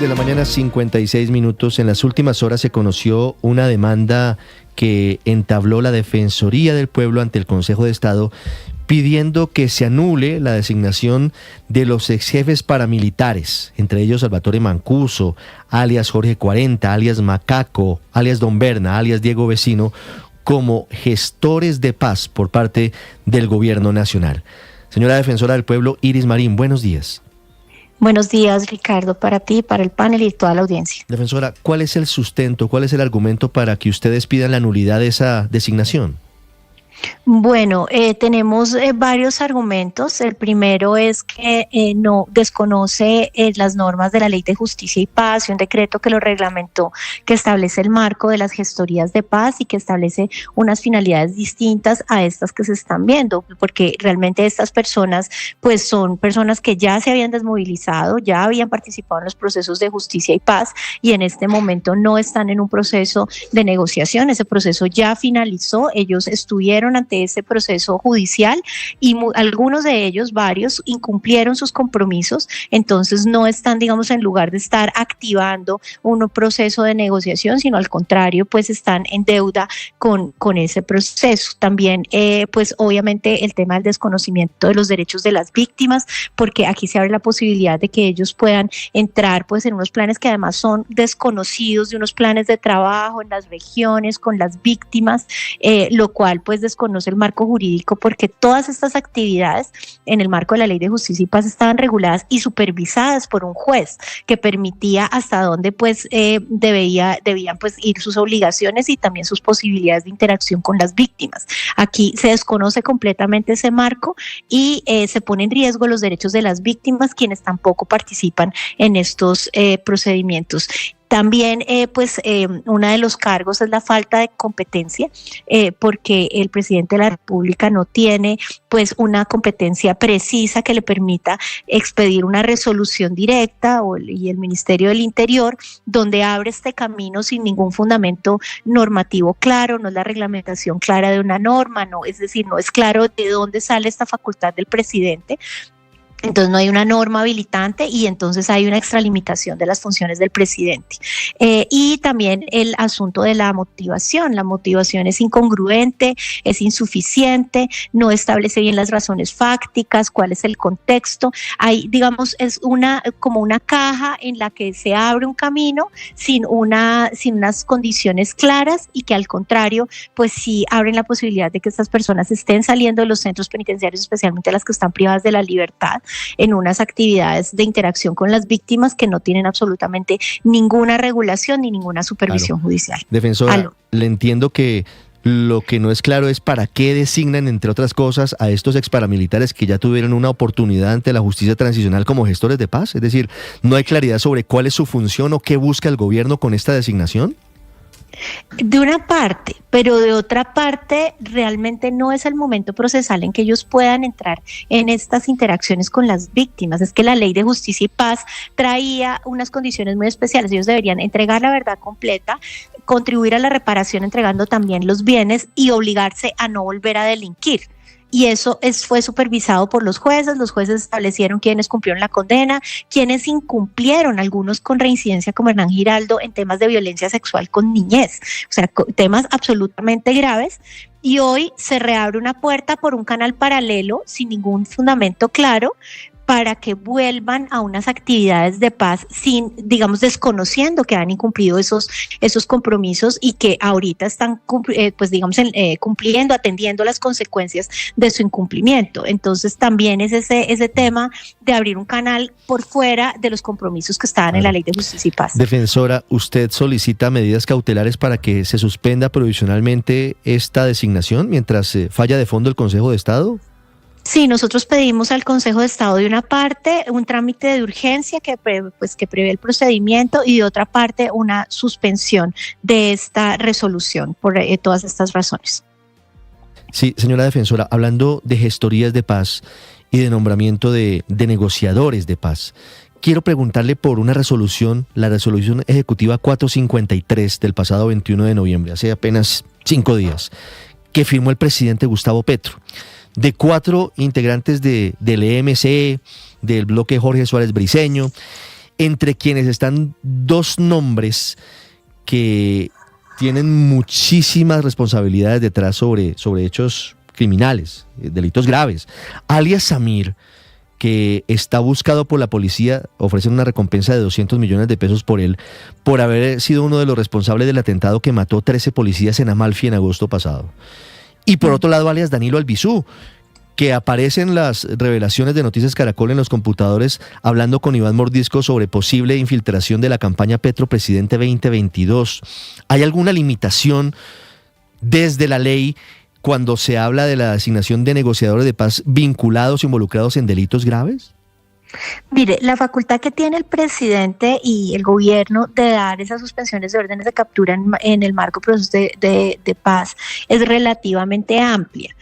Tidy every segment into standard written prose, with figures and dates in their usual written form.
De la mañana, 56 minutos. En las últimas horas se conoció una demanda que entabló la Defensoría del Pueblo ante el Consejo de Estado pidiendo que se anule la designación de los exjefes paramilitares, entre ellos Salvatore Mancuso, alias Jorge 40, alias Macaco, alias Don Berna, alias Diego Vecino, como gestores de paz por parte del Gobierno Nacional. Señora Defensora del Pueblo, Iris Marín, buenos días. Buenos días, Ricardo, para ti, para el panel y toda la audiencia. Defensora, ¿cuál es el sustento, cuál es el argumento para que ustedes pidan la nulidad de esa designación? Bueno, tenemos varios argumentos. El primero es que no desconoce las normas de la Ley de Justicia y Paz y un decreto que lo reglamentó, que establece el marco de las gestorías de paz y que establece unas finalidades distintas a estas que se están viendo, porque realmente estas personas pues son personas que ya se habían desmovilizado, ya habían participado en los procesos de justicia y paz y en este momento no están en un proceso de negociación. Ese proceso ya finalizó, ellos estuvieron ante ese proceso judicial y algunos de ellos, varios, incumplieron sus compromisos, entonces no están, digamos, en lugar de estar activando un proceso de negociación, sino al contrario, pues están en deuda con ese proceso. También, pues obviamente el tema del desconocimiento de los derechos de las víctimas, porque aquí se abre la posibilidad de que ellos puedan entrar pues en unos planes que además son desconocidos, de unos planes de trabajo en las regiones con las víctimas, lo cual pues desconoce el marco jurídico, porque todas estas actividades en el marco de la Ley de Justicia y Paz estaban reguladas y supervisadas por un juez que permitía hasta dónde pues debían pues ir sus obligaciones y también sus posibilidades de interacción con las víctimas. Aquí se desconoce completamente ese marco y se pone en riesgo los derechos de las víctimas, quienes tampoco participan en estos procedimientos. También, uno de los cargos es la falta de competencia, porque el presidente de la República no tiene pues una competencia precisa que le permita expedir una resolución directa y el Ministerio del Interior, donde abre este camino sin ningún fundamento normativo claro, no es la reglamentación clara de una norma, no, es decir, no es claro de dónde sale esta facultad del presidente. Entonces no hay una norma habilitante y entonces hay una extralimitación de las funciones del presidente. Y también el asunto de la motivación es incongruente, es insuficiente, no establece bien las razones fácticas, cuál es el contexto. Hay, digamos, es como una caja en la que se abre un camino sin unas condiciones claras y que al contrario, pues sí abren la posibilidad de que estas personas estén saliendo de los centros penitenciarios, especialmente las que están privadas de la libertad, en unas actividades de interacción con las víctimas que no tienen absolutamente ninguna regulación ni ninguna supervisión judicial. Defensora, le entiendo que lo que no es claro es para qué designan, entre otras cosas, a estos exparamilitares que ya tuvieron una oportunidad ante la justicia transicional como gestores de paz. Es decir, ¿no hay claridad sobre cuál es su función o qué busca el gobierno con esta designación? De una parte, pero de otra parte realmente no es el momento procesal en que ellos puedan entrar en estas interacciones con las víctimas. Es que la Ley de Justicia y Paz traía unas condiciones muy especiales. Ellos deberían entregar la verdad completa, contribuir a la reparación entregando también los bienes y obligarse a no volver a delinquir. Y eso fue supervisado por los jueces establecieron quiénes cumplieron la condena, quiénes incumplieron, algunos con reincidencia como Hernán Giraldo en temas de violencia sexual con niñez, o sea, temas absolutamente graves. Y hoy se reabre una puerta por un canal paralelo sin ningún fundamento claro para que vuelvan a unas actividades de paz sin, digamos, desconociendo que han incumplido esos compromisos y que ahorita están, cumpliendo, atendiendo las consecuencias de su incumplimiento. Entonces también es ese tema de abrir un canal por fuera de los compromisos que estaban en la Ley de Justicia y Paz. Defensora, ¿usted solicita medidas cautelares para que se suspenda provisionalmente esta designación mientras falla de fondo el Consejo de Estado? Sí, nosotros pedimos al Consejo de Estado de una parte un trámite de urgencia que prevé el procedimiento y de otra parte una suspensión de esta resolución por todas estas razones. Sí, señora defensora, hablando de gestorías de paz y de nombramiento de negociadores de paz, quiero preguntarle por una resolución, la resolución ejecutiva 453 del pasado 21 de noviembre, hace apenas 5 días, que firmó el presidente Gustavo Petro. De 4 integrantes del EMC, del bloque Jorge Suárez Briceño, entre quienes están dos nombres que tienen muchísimas responsabilidades detrás sobre hechos criminales, delitos graves. Alias Samir, que está buscado por la policía, ofrecen una recompensa de 200 millones de pesos por él, por haber sido uno de los responsables del atentado que mató 13 policías en Amalfi en agosto pasado. Y por otro lado, alias Danilo Albizu, que aparece en las revelaciones de Noticias Caracol en los computadores, hablando con Iván Mordisco sobre posible infiltración de la campaña Petro Presidente 2022. ¿Hay alguna limitación desde la ley cuando se habla de la designación de negociadores de paz vinculados o involucrados en delitos graves? Mire, la facultad que tiene el presidente y el gobierno de dar esas suspensiones de órdenes de captura en el marco proceso de paz es relativamente amplia.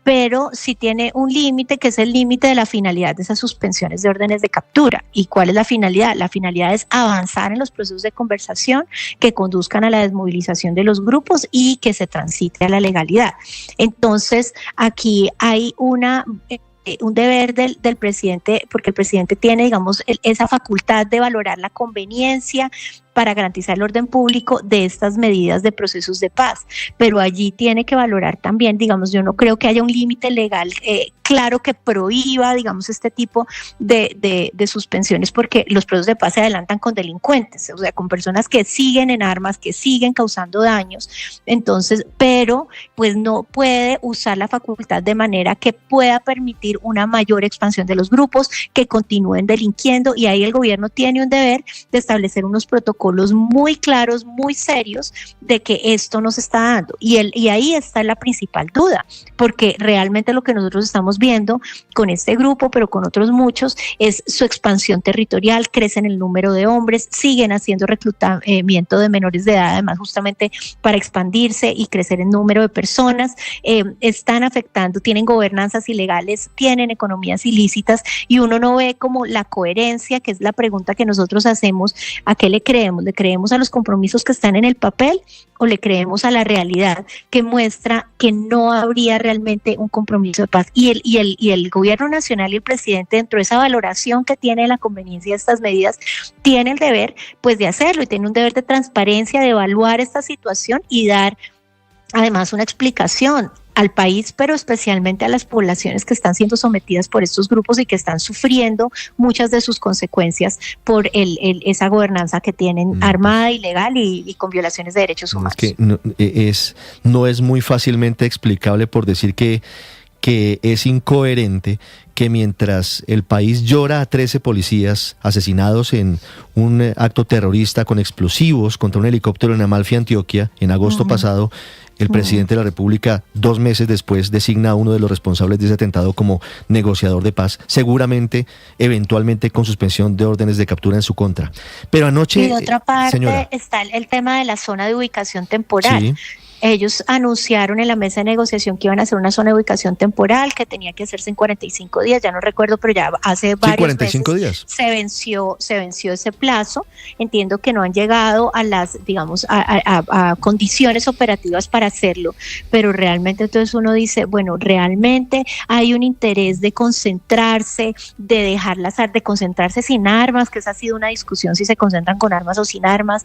Pero sí tiene un límite, que es el límite de la finalidad de esas suspensiones de órdenes de captura. ¿Y cuál es la finalidad? La finalidad es avanzar en los procesos de conversación que conduzcan a la desmovilización de los grupos y que se transite a la legalidad. Entonces, aquí hay un deber del presidente, porque el presidente tiene, digamos, esa facultad de valorar la conveniencia para garantizar el orden público de estas medidas de procesos de paz, pero allí tiene que valorar también, digamos, yo no creo que haya un límite legal claro que prohíba, digamos, este tipo de suspensiones, porque los procesos de paz se adelantan con delincuentes, o sea, con personas que siguen en armas, que siguen causando daños. Entonces, pero pues no puede usar la facultad de manera que pueda permitir una mayor expansión de los grupos, que continúen delinquiendo, y ahí el gobierno tiene un deber de establecer unos protocolos muy claros, muy serios, de que esto no se está dando. Y ahí está la principal duda, porque realmente lo que nosotros estamos viendo con este grupo, pero con otros muchos, es su expansión territorial, crecen el número de hombres, siguen haciendo reclutamiento de menores de edad, además justamente para expandirse y crecer el número de personas, están afectando, tienen gobernanzas ilegales, tienen economías ilícitas, y uno no ve como la coherencia, que es la pregunta que nosotros hacemos: ¿a qué le creemos? ¿Le creemos a los compromisos que están en el papel o le creemos a la realidad que muestra que no habría realmente un compromiso de paz? Y el gobierno nacional y el presidente, dentro de esa valoración que tiene de la conveniencia de estas medidas, tiene el deber pues de hacerlo, y tiene un deber de transparencia, de evaluar esta situación y dar además una explicación al país, pero especialmente a las poblaciones que están siendo sometidas por estos grupos y que están sufriendo muchas de sus consecuencias por esa gobernanza que tienen armada, ilegal y con violaciones de derechos humanos. Es que no es muy fácilmente explicable, por decir que es incoherente que mientras el país llora a 13 policías asesinados en un acto terrorista con explosivos contra un helicóptero en Amalfi, Antioquia, en agosto pasado, el presidente de la República, 2 meses después, designa a uno de los responsables de ese atentado como negociador de paz, seguramente, eventualmente con suspensión de órdenes de captura en su contra. Pero anoche, y de otra parte, señora, está el tema de la zona de ubicación temporal. Sí. Ellos anunciaron en la mesa de negociación que iban a hacer una zona de ubicación temporal que tenía que hacerse en 45 días, ya no recuerdo, pero ya hace varios 45 meses días. se venció ese plazo. Entiendo que no han llegado a las, digamos, a condiciones operativas para hacerlo, pero realmente entonces uno dice, bueno, realmente hay un interés de concentrarse, de concentrarse sin armas, que esa ha sido una discusión, si se concentran con armas o sin armas,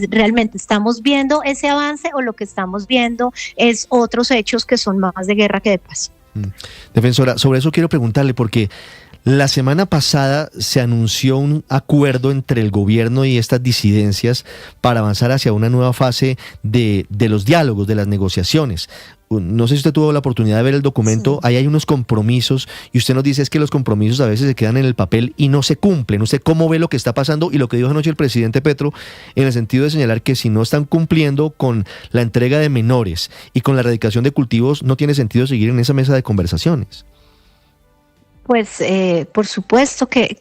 realmente estamos viendo ese avance, o lo que estamos viendo es otros hechos que son más de guerra que de paz. Defensora, sobre eso quiero preguntarle, porque la semana pasada se anunció un acuerdo entre el gobierno y estas disidencias para avanzar hacia una nueva fase de los diálogos, de las negociaciones. No sé si usted tuvo la oportunidad de ver el documento. Sí. Ahí hay unos compromisos y usted nos dice es que los compromisos a veces se quedan en el papel y no se cumplen. ¿Usted cómo ve lo que está pasando y lo que dijo anoche el presidente Petro, en el sentido de señalar que si no están cumpliendo con la entrega de menores y con la erradicación de cultivos, no tiene sentido seguir en esa mesa de conversaciones? Pues por supuesto que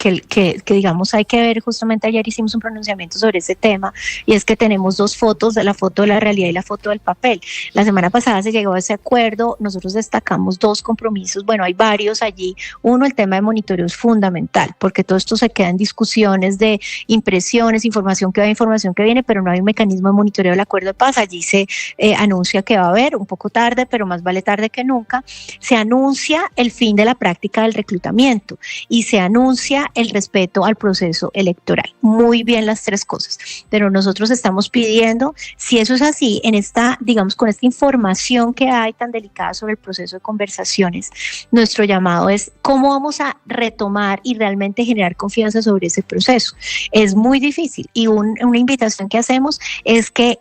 digamos hay que ver, justamente ayer hicimos un pronunciamiento sobre ese tema, y es que tenemos 2 fotos, la foto de la realidad y la foto del papel. La semana pasada se llegó a ese acuerdo, nosotros destacamos 2 compromisos, bueno, hay varios allí. Uno, el tema de monitoreo es fundamental, porque todo esto se queda en discusiones de impresiones, información que va, información que viene, pero no hay un mecanismo de monitoreo del acuerdo de paz. Allí se anuncia que va a haber, un poco tarde, pero más vale tarde que nunca, se anuncia el fin de la práctica del reclutamiento reclutamiento y se anuncia el respeto al proceso electoral. Muy bien las tres cosas, pero nosotros estamos pidiendo, si eso es así, en esta, digamos, con esta información que hay tan delicada sobre el proceso de conversaciones, nuestro llamado es cómo vamos a retomar y realmente generar confianza sobre ese proceso. Es muy difícil y una invitación que hacemos es que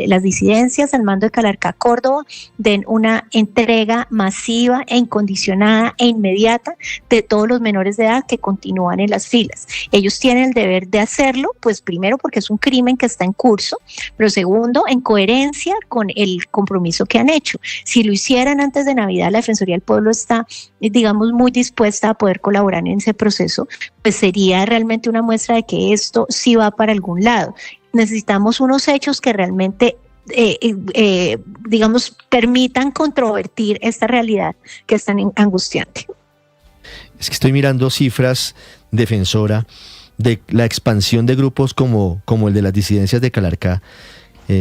las disidencias al mando de Calarcá Córdoba den una entrega masiva e incondicionada e inmediata de todos los menores de edad que continúan en las filas. Ellos tienen el deber de hacerlo, pues primero porque es un crimen que está en curso, pero segundo, en coherencia con el compromiso que han hecho. Si lo hicieran antes de Navidad, la Defensoría del Pueblo está, digamos, muy dispuesta a poder colaborar en ese proceso, pues sería realmente una muestra de que esto sí va para algún lado. Necesitamos unos hechos que realmente digamos, permitan controvertir esta realidad que es tan angustiante. Es que estoy mirando cifras, defensora, de la expansión de grupos como el de las disidencias de Calarcá.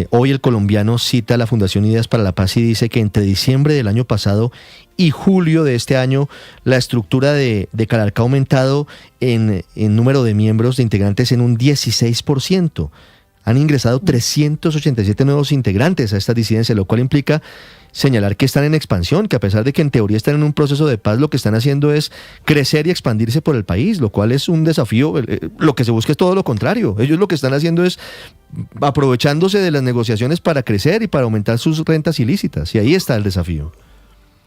Hoy El Colombiano cita a la Fundación Ideas para la Paz y dice que entre diciembre del año pasado y julio de este año, la estructura de Calarcá ha aumentado en número de miembros, de integrantes, en un 16%. Han ingresado 387 nuevos integrantes a esta disidencia, lo cual implica señalar que están en expansión, que a pesar de que en teoría están en un proceso de paz, lo que están haciendo es crecer y expandirse por el país, lo cual es un desafío. Lo que se busca es todo lo contrario. Ellos lo que están haciendo es aprovechándose de las negociaciones para crecer y para aumentar sus rentas ilícitas, y ahí está el desafío.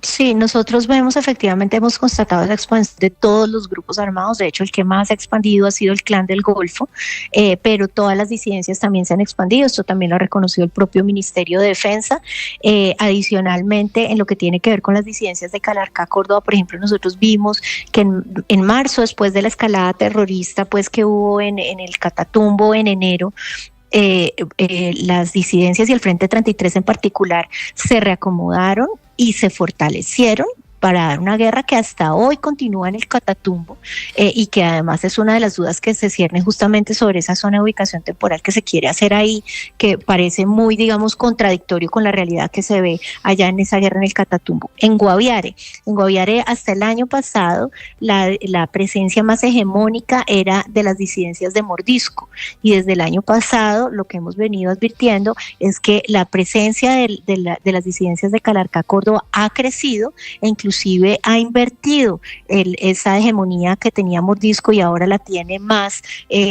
Sí, nosotros efectivamente hemos constatado la expansión de todos los grupos armados. De hecho, el que más ha expandido ha sido el Clan del Golfo, pero todas las disidencias también se han expandido. Esto también lo ha reconocido el propio Ministerio de Defensa. Adicionalmente, en lo que tiene que ver con las disidencias de Calarcá, Córdoba, por ejemplo, nosotros vimos que en marzo, después de la escalada terrorista pues que hubo en el Catatumbo en enero, las disidencias y el Frente 33 en particular se reacomodaron y se fortalecieron para dar una guerra que hasta hoy continúa en el Catatumbo y que además es una de las dudas que se ciernen justamente sobre esa zona de ubicación temporal que se quiere hacer ahí, que parece muy, digamos, contradictorio con la realidad que se ve allá en esa guerra en el Catatumbo. En Guaviare hasta el año pasado la presencia más hegemónica era de las disidencias de Mordisco, y desde el año pasado lo que hemos venido advirtiendo es que la presencia de las disidencias de Calarcá Córdoba ha crecido e inclusive ha invertido esa hegemonía que tenía Mordisco y ahora la tiene más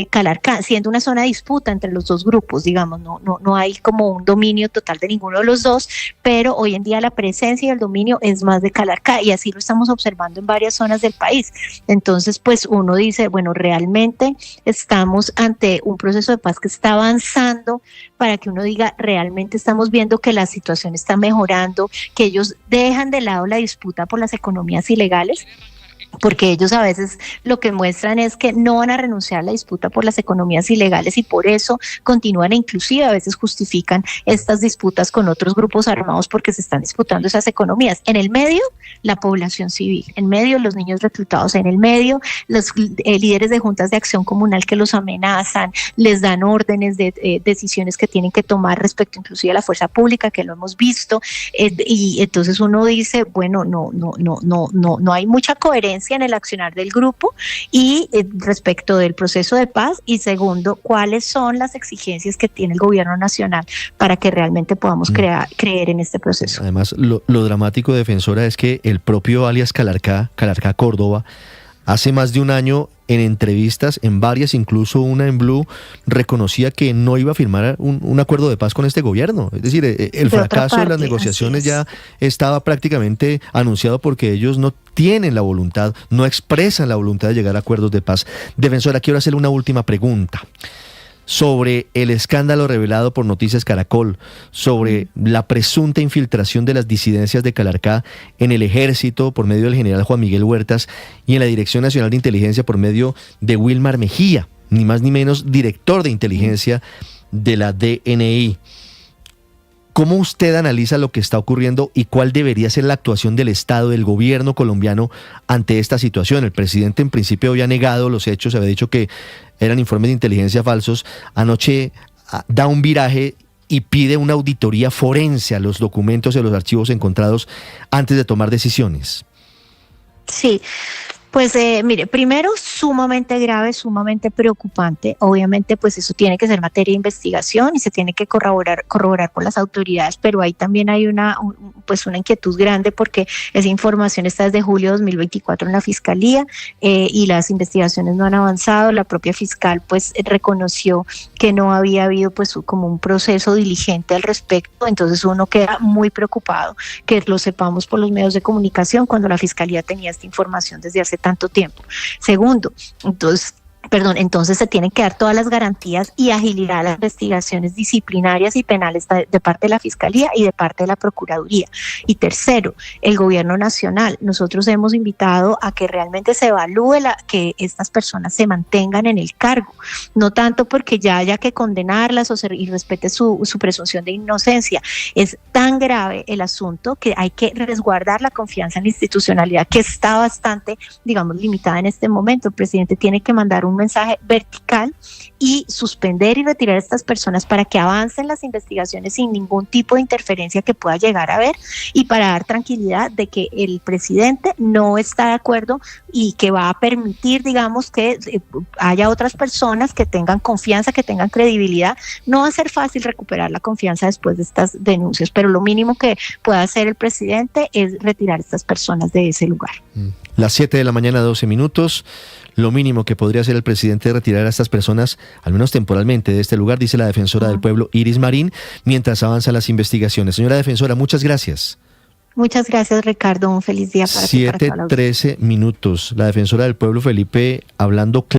Calarcá, siendo una zona de disputa entre los dos grupos, digamos, no hay como un dominio total de ninguno de los dos, pero hoy en día la presencia y el dominio es más de Calarcá, y así lo estamos observando en varias zonas del país. Entonces, pues uno dice, bueno, realmente estamos ante un proceso de paz que está avanzando, para que uno diga, realmente estamos viendo que la situación está mejorando, que ellos dejan de lado la disputa por las economías ilegales, porque ellos a veces lo que muestran es que no van a renunciar a la disputa por las economías ilegales y por eso continúan e inclusive a veces justifican estas disputas con otros grupos armados porque se están disputando esas economías. En el medio, la población civil, en medio los niños reclutados, en el medio los líderes de juntas de acción comunal que los amenazan, les dan órdenes de decisiones que tienen que tomar respecto inclusive a la fuerza pública, que lo hemos visto, y entonces uno dice, bueno, no hay mucha coherencia en el accionar del grupo y respecto del proceso de paz, y segundo, cuáles son las exigencias que tiene el gobierno nacional para que realmente podamos creer en este proceso. Además, lo dramático, defensora, es que el propio alias Calarcá Córdoba, hace más de un año, en entrevistas, en varias, incluso una en Blue, reconocía que no iba a firmar un acuerdo de paz con este gobierno. Es decir, el fracaso de las negociaciones ya estaba prácticamente anunciado, porque ellos no tienen la voluntad, no expresan la voluntad de llegar a acuerdos de paz. Defensora, quiero hacerle una última pregunta sobre el escándalo revelado por Noticias Caracol, sobre la presunta infiltración de las disidencias de Calarcá en el ejército por medio del general Juan Miguel Huertas y en la Dirección Nacional de Inteligencia por medio de Wilmar Mejía, ni más ni menos director de inteligencia de la DNI. ¿Cómo usted analiza lo que está ocurriendo y cuál debería ser la actuación del Estado, del gobierno colombiano ante esta situación? El presidente en principio había negado los hechos, había dicho que eran informes de inteligencia falsos. Anoche da un viraje y pide una auditoría forense a los documentos y a los archivos encontrados antes de tomar decisiones. Sí. Pues mire, primero sumamente grave, sumamente preocupante. Obviamente, pues eso tiene que ser materia de investigación y se tiene que corroborar con las autoridades, pero ahí también hay pues una inquietud grande porque esa información está desde julio de 2024 en la Fiscalía y las investigaciones no han avanzado. La propia fiscal pues reconoció que no había habido pues como un proceso diligente al respecto, entonces uno queda muy preocupado que lo sepamos por los medios de comunicación cuando la Fiscalía tenía esta información desde hace tanto tiempo. Segundo, entonces se tienen que dar todas las garantías y agilidad a las investigaciones disciplinarias y penales de parte de la Fiscalía y de parte de la Procuraduría. Y tercero, el Gobierno Nacional. Nosotros hemos invitado a que realmente se evalúe que estas personas se mantengan en el cargo, no tanto porque ya haya que condenarlas y respete su presunción de inocencia. Es tan grave el asunto que hay que resguardar la confianza en la institucionalidad que está bastante, digamos, limitada en este momento. El presidente tiene que mandar un mensaje vertical y suspender y retirar a estas personas para que avancen las investigaciones sin ningún tipo de interferencia que pueda llegar a haber y para dar tranquilidad de que el presidente no está de acuerdo y que va a permitir, digamos, que haya otras personas que tengan confianza, que tengan credibilidad. No va a ser fácil recuperar la confianza después de estas denuncias, pero lo mínimo que pueda hacer el presidente es retirar a estas personas de ese lugar. Las 7 de la mañana, 12 minutos. Lo mínimo que podría hacer el presidente es retirar a estas personas, al menos temporalmente, de este lugar, dice la defensora del pueblo, Iris Marín, mientras avanzan las investigaciones. Señora defensora, muchas gracias. Muchas gracias, Ricardo. Un feliz día para ti. 7:13 minutos. La defensora del pueblo, Felipe, hablando